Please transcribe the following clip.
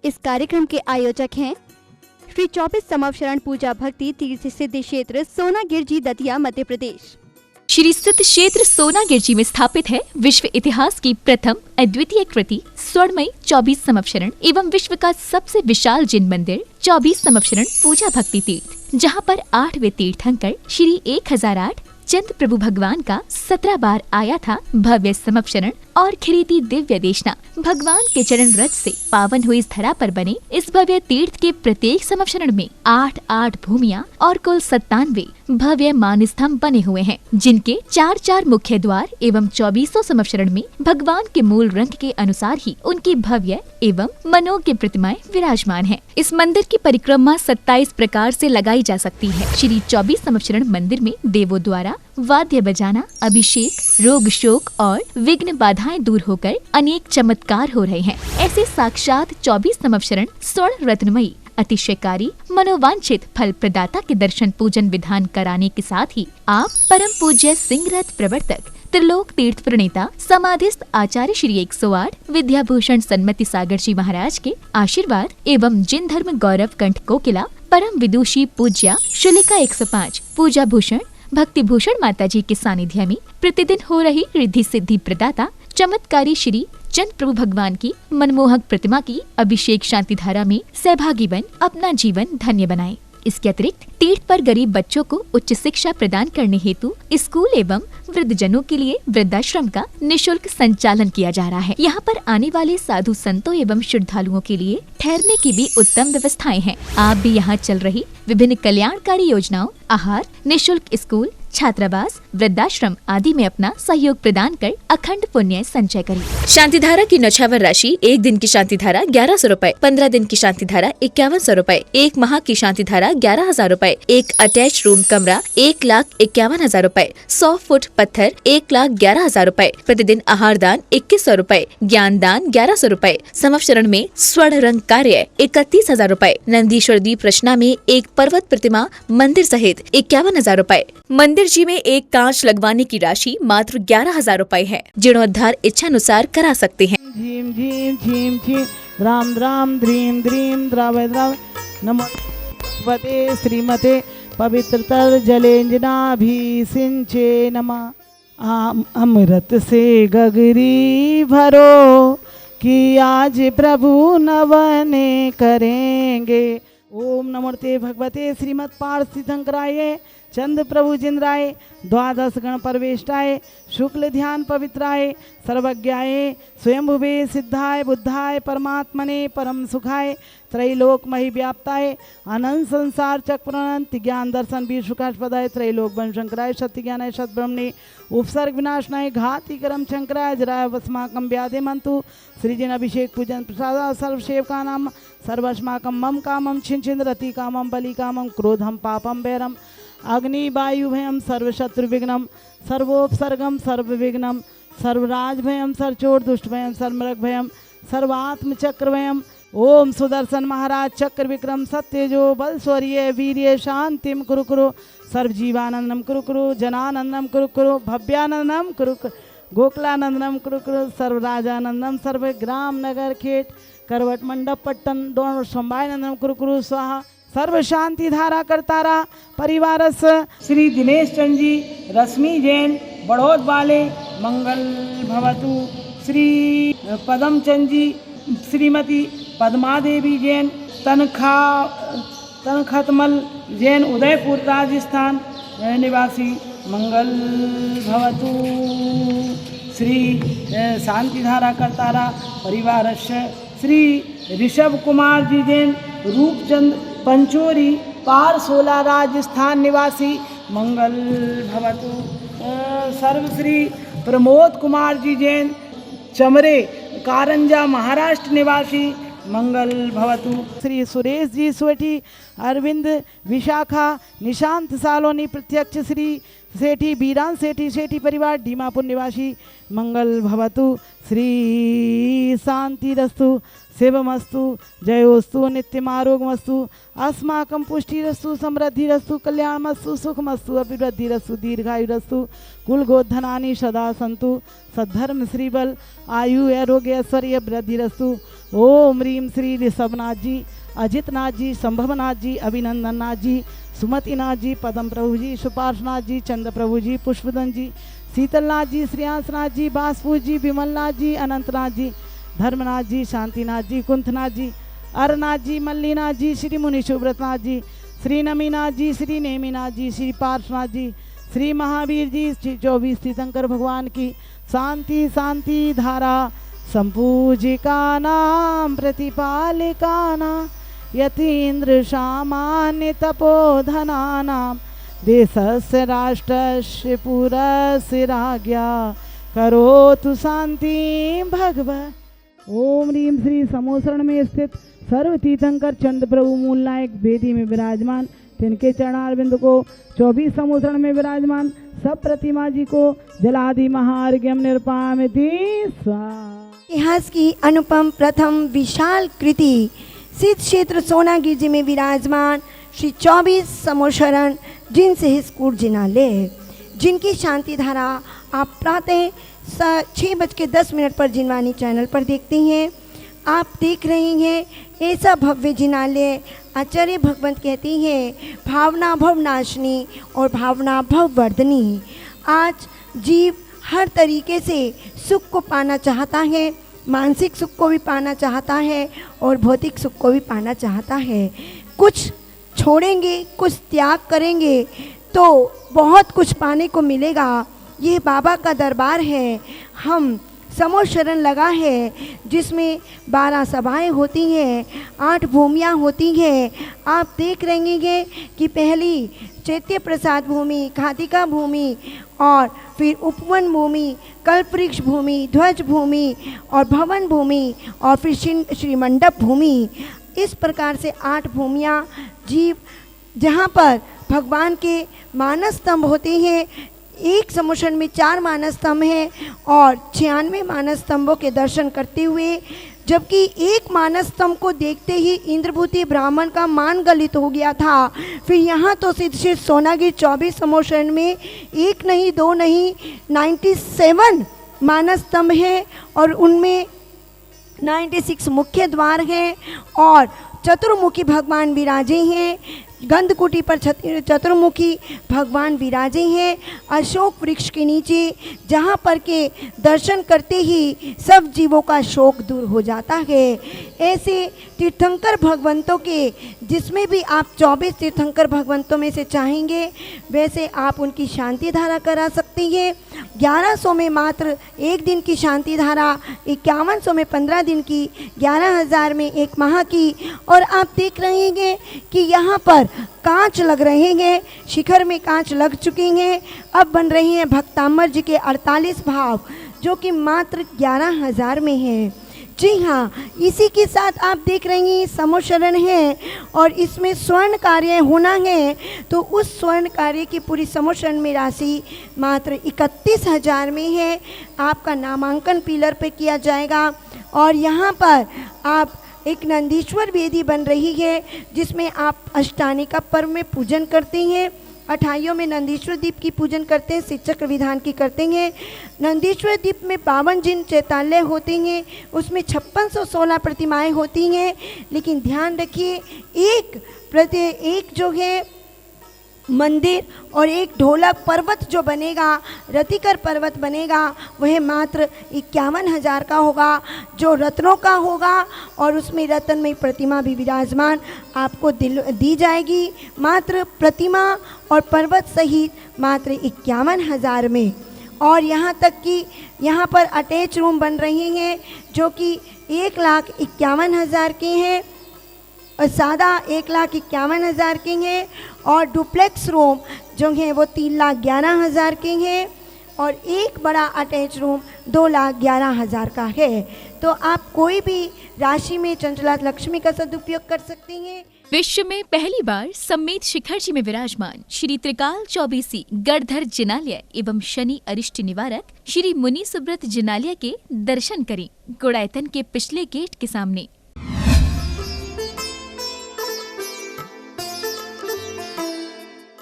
इस कार्यक्रम के आयोजक हैं श्री 24 समवशरण पूजा भक्ति तीर्थ सिद्धि क्षेत्र सोनागिरजी दतिया मध्य प्रदेश। श्री सिद्ध क्षेत्र सोनागिरजी में स्थापित है विश्व इतिहास की प्रथम अद्वितीय कृति स्वर्णमयी 24 समवशरण एवं विश्व का सबसे विशाल जिन मंदिर 24 समवशरण पूजा भक्ति तीर्थ, जहां पर 8वें तीर्थंकर श्री 1008 चंद प्रभु भगवान का 17 बार आया था भव्य समवशरण और खिरीती दिव्य देशना। भगवान के चरण रज से पावन हुई इस धरा पर बने इस भव्य तीर्थ के प्रत्येक समवशरण में 8 भूमियां और कुल 97 भव्य मान स्तंभ बने हुए हैं, जिनके 4 मुख्य द्वार एवं 24 समवशरण में भगवान के मूल रंग के अनुसार ही उनकी भव्य एवं मनोज्ञ प्रतिमाएं विराजमान हैं। इस मंदिर की परिक्रमा 27 प्रकार से लगाई जा सकती है। श्री 24 समवशरण मंदिर में देवों द्वारा वाद्य बजाना, अभिषेक, रोग शोक और विघ्न बाधाएं दूर होकर अनेक चमत्कार हो रहे हैं। ऐसे साक्षात 24 समवशरण स्वर्ण रत्नमयी अतिशयकारी मनोवांछित फल प्रदाता के दर्शन पूजन विधान कराने के साथ ही आप परम पूज्य सिंह रथ प्रवर्तक त्रिलोक तीर्थ प्रणेता समाधिस्थ आचार्य श्री 108 विद्याभूषण सन्मति सागर जी महाराज के आशीर्वाद एवं जिन धर्म गौरव कंठ कोकिला परम विदुषी पूज्या शुलिका 105 पूजा भूषण भक्ति भूषण माता जी के सानिध्य में प्रतिदिन हो रही रिद्धि सिद्धि प्रदाता चमत्कारी श्री चंद प्रभु भगवान की मनमोहक प्रतिमा की अभिषेक शांति धारा में सहभागी बन अपना जीवन धन्य बनाएं। इसके अतिरिक्त तीर्थ पर गरीब बच्चों को उच्च शिक्षा प्रदान करने हेतु स्कूल एवं वृद्धजनों के लिए वृद्धाश्रम का निशुल्क संचालन किया जा रहा है। यहाँ पर आने वाले साधु संतों एवं श्रद्धालुओं के लिए ठहरने की भी उत्तम व्यवस्थाएं हैं। आप भी यहाँ चल रही विभिन्न कल्याणकारी योजनाओं, आहार, निशुल्क स्कूल, छात्रावास, वृद्धाश्रम आदि में अपना सहयोग प्रदान कर अखंड पुण्य संचय करें। शांति धारा की नौछावर राशि 1 दिन की शांति धारा 1100 रूपए, 15 दिन की शांति धारा 5100 रूपए, 1 माह की शांति धारा 11,000 रूपए, एक अटैच रूम कमरा 1,51,000 रूपए, 100 फुट पत्थर 1,11,000 रूपए, प्रतिदिन आहार दान 2100 रूपए, ज्ञान दान 1100 रूपए, समवशरण में स्वर्ण रंग कार्य 31,000 रूपए, नंदीश्वर दीप रचना में एक पर्वत प्रतिमा मंदिर सहित 51,000 रूपए। मंदिर जी में एक कांच लगवाने की राशि मात्र 11,000 रूपए है। जीर्णोद्धार इच्छानुसार करा सकते हैं। झीम झीम झीम झीम द्राम द्राम द्रीम द्रीम द्राव द्राव नमो भगवते श्रीमते पवित्रतर जलेंजनाभि सिंचे नमः। अमृत से गगरी भरो कि आज प्रभु नवने करेंगे। ओम नमोते भगवते श्रीमद पार्थिशंकराय चंद प्रभु जिंद्राय द्वादश गण परवेष्टाय शुक्ल ध्यान पवित्राय सर्वज्ञाय स्वयंभुवे सिद्धाय बुद्धाय परमात्मने परम सुखाय त्रैलोक मही व्याप्ताय अनंत संसार चक्रनंत ज्ञान दर्शन वीर सुखास्पदाय त्रैलोक वन शंकराय सत्य ज्ञानाय सद्ब्रह्मणे उपसर्ग विनाशनाय घाति करम शंकराय जराय वस्माकम व्याधे मंतु श्रीजन अभिषेक पूजन प्रसाद सर्वसेवका नाम सर्वस्माकम मम कामम छिन रति कामम बलि कामम क्रोधम पापम वैरम अग्नि वायु भयम सर्वशत्रु विघ्नम सर्वोपसर्गम सर्व विघ्नम सर्वराज भयम सर्वचोर दुष्ट भयम सर्वमृग भयम सर्वात्म चक्र भयम। ओम सुदर्शन महाराज चक्र विक्रम सत्यजो बल शौर्य वीर्य शांतिम कुरु कुरु सर्वजीवानंदम कुरु कुरु जनानंदम कुरु कुरु भव्यानंदम कुरु कुरु गोकुलानंदम कुरु कुरु सर्वराजानंदम सर्व ग्राम नगर खेत करवट मंडप पट्टन दोनों संभायनंदम कुरु कुरु स्वाहा। सर्व शांति धारा करतारा परिवार श्री दिनेश चंद जी रश्मि जैन बड़ौद वाले मंगल भवतु। श्री पदम चंद जी श्रीमती पद्मा देवी जैन तनखतमल जैन उदयपुर राजस्थान निवासी मंगल भवतु। श्री शांति धारा करतारा परिवार श्री ऋषभ कुमार जी जैन रूपचंद पंचोरी पारसोला राजस्थान निवासी मंगल भवतु। सर्वश्री प्रमोद कुमार जी जैन चमरे कारंजा महाराष्ट्र निवासी मंगल भवतु। श्री सुरेश जी सोठी अरविंद विशाखा निशांत सालोनी प्रत्यक्ष श्री सेठी बीरान सेठी परिवार दीमापुर निवासी मंगल भवतु। श्री शांति रस्तु शिवमस्तु जयोस्तु नित्यमारोगमस्तु अस्माकं पुष्टिरस्तु समृद्धिरस्तु कल्याणमस्तु सुखमस्तु अभिवृद्धिरस्तु दीर्घायुरस्तु कुलगोधनानि सदा सन्तु सद्धर्म श्रीबल आयु आरोग्य ऐश्वर्य वृद्धिरस्तु ओम ह्रीम श्री ऋषभनाथ जी, अजितनाथ जी, संभवनाथ जी, अभिनंदन नाथ जी, सुमतिनाथ जी, पदम प्रभु जी, सुपार्शनाथ जी, चंद्र प्रभु जी, पुष्पदन जी, शीतलनाथ जी, श्रेयांसनाथ जी, बासपुर जी, विमलनाथ जी, अनंतनाथ जी, धर्मनाथ जी, शांतिनाथ जी, कुंथनाथ जी, अरनाथ जी, मल्लीनाथ जी, श्री मुनि सुब्रतनाथ जी, श्री नमीनाथ जी, श्री नेमीनाथ जी, श्री पार्शनाथ जी, श्री महावीर जी, श्री 24 तीर्थंकर भगवान की शांति शांति धारा संपूजिका नाम प्रतिपालिका नाम यतीन्द्र सामान्य तपोधना नाम देशस्य राष्ट्रस्य पुरस्य राज्ञा करोतु शांति भगवत। ओम ह्रीम श्री समोसरण में स्थित सर्व तीर्थंकर चंद्र प्रभु मूल नायक वेदी में विराजमान, तिनके चरणारविंद को 24 समोसरण में विराजमान सब प्रतिमा जी को जलादि महार्घ्यम निरपामिति स्वाहा। इतिहास की अनुपम प्रथम विशाल कृति सिद्ध क्षेत्र सोनागिर जी में विराजमान श्री 24 समोशरण जिनसे हिस्कूट जिनालय, जिनकी शांति धारा आप प्रातः 6:10 पर जिनवानी चैनल पर देखते हैं। आप देख रहे हैं ऐसा भव्य जिनालय आचार्य भगवंत कहती हैं भावना भव नाशनी और भावना भव वर्धनी। आज जीव हर तरीके से सुख को पाना चाहता है, मानसिक सुख को भी पाना चाहता है और भौतिक सुख को भी पाना चाहता है। कुछ छोड़ेंगे, कुछ त्याग करेंगे तो बहुत कुछ पाने को मिलेगा। ये बाबा का दरबार है। हम समोशरण लगा है जिसमें 12 सभाएं होती हैं, 8 भूमियाँ होती हैं। आप देख रहे हैं कि पहली चैत्य प्रसाद भूमि, घातिका भूमि और फिर उपवन भूमि, कल्पवृक्ष भूमि, ध्वज भूमि और भवन भूमि और फिर श्री मंडप भूमि। इस प्रकार से 8 भूमियाँ जीव जहाँ पर भगवान के मानस स्तंभ होते हैं। एक समोशरण में 4 मानस स्तंभ हैं और 96 मानस स्तंभों के दर्शन करते हुए, जबकि एक मानस स्तंभ को देखते ही इंद्रभूति ब्राह्मण का मान गलित हो गया था। फिर यहाँ तो सिद्ध क्षेत्र सोनागिर 24 समोशरण में 1 नहीं 2 नहीं 97 मानस स्तंभ हैं और उनमें 96 मुख्य द्वार हैं और चतुर्मुखी भगवान विराजे हैं। गंधकुटी पर चतुर्मुखी भगवान विराजे हैं अशोक वृक्ष के नीचे, जहाँ पर के दर्शन करते ही सब जीवों का शोक दूर हो जाता है। ऐसे तीर्थंकर भगवंतों के, जिसमें भी आप 24 तीर्थंकर भगवंतों में से चाहेंगे वैसे आप उनकी शांति धारा करा सकते हैं। 1100 में मात्र 1 दिन की शांति धारा, 5100 में 15 दिन की, 11,000 में 1 माह की। और आप देख रहे हैं कि यहाँ पर कांच लग रहे हैं, शिखर में कांच लग चुके हैं। अब बन रहे हैं भक्तामर जी के 48 भाव, जो कि मात्र 11,000 में है। जी हाँ, इसी के साथ आप देख रहे हैं समोशरण है और इसमें स्वर्ण कार्य होना है, तो उस स्वर्ण कार्य की पूरी समोशरण में राशि मात्र 31,000 में है। आपका नामांकन पिलर पे किया जाएगा और यहाँ पर आप एक नंदीश्वर वेदी बन रही है जिसमें आप अष्टानिका पर्व में पूजन करते हैं। 28 में नंदीश्वर दीप की पूजन करते हैं, शिवचक्र विधान की करते हैं। नंदीश्वर दीप में 52 जिन चैतालय होते हैं, उसमें 5616 प्रतिमाएं होती हैं। लेकिन ध्यान रखिए, एक जो है मंदिर और एक ढोलक पर्वत जो बनेगा, रतिकर पर्वत बनेगा, वह मात्र 51,000 का होगा, जो रत्नों का होगा और उसमें रत्न में प्रतिमा भी विराजमान आपको दी जाएगी। मात्र प्रतिमा और पर्वत सहित मात्र 51,000 में। और यहाँ तक कि यहाँ पर अटैच रूम बन रहे हैं जो कि 1,51,000 के हैं और सादा 1,51,000 के हैं और डुप्लेक्स रूम जो हैं वो 3,11,000 के हैं और एक बड़ा अटैच रूम 2,11,000 का है। तो आप कोई भी राशि में चंचला लक्ष्मी का सदुपयोग कर सकती हैं। विश्व में पहली बार सम्मेत शिखर जी में विराजमान श्री त्रिकाल चौबीसी गढ़धर जिनालय एवं शनि अरिष्ट निवारक श्री मुनि सुब्रत जिनालय के दर्शन करें गुड़ायतन के पिछले गेट के सामने।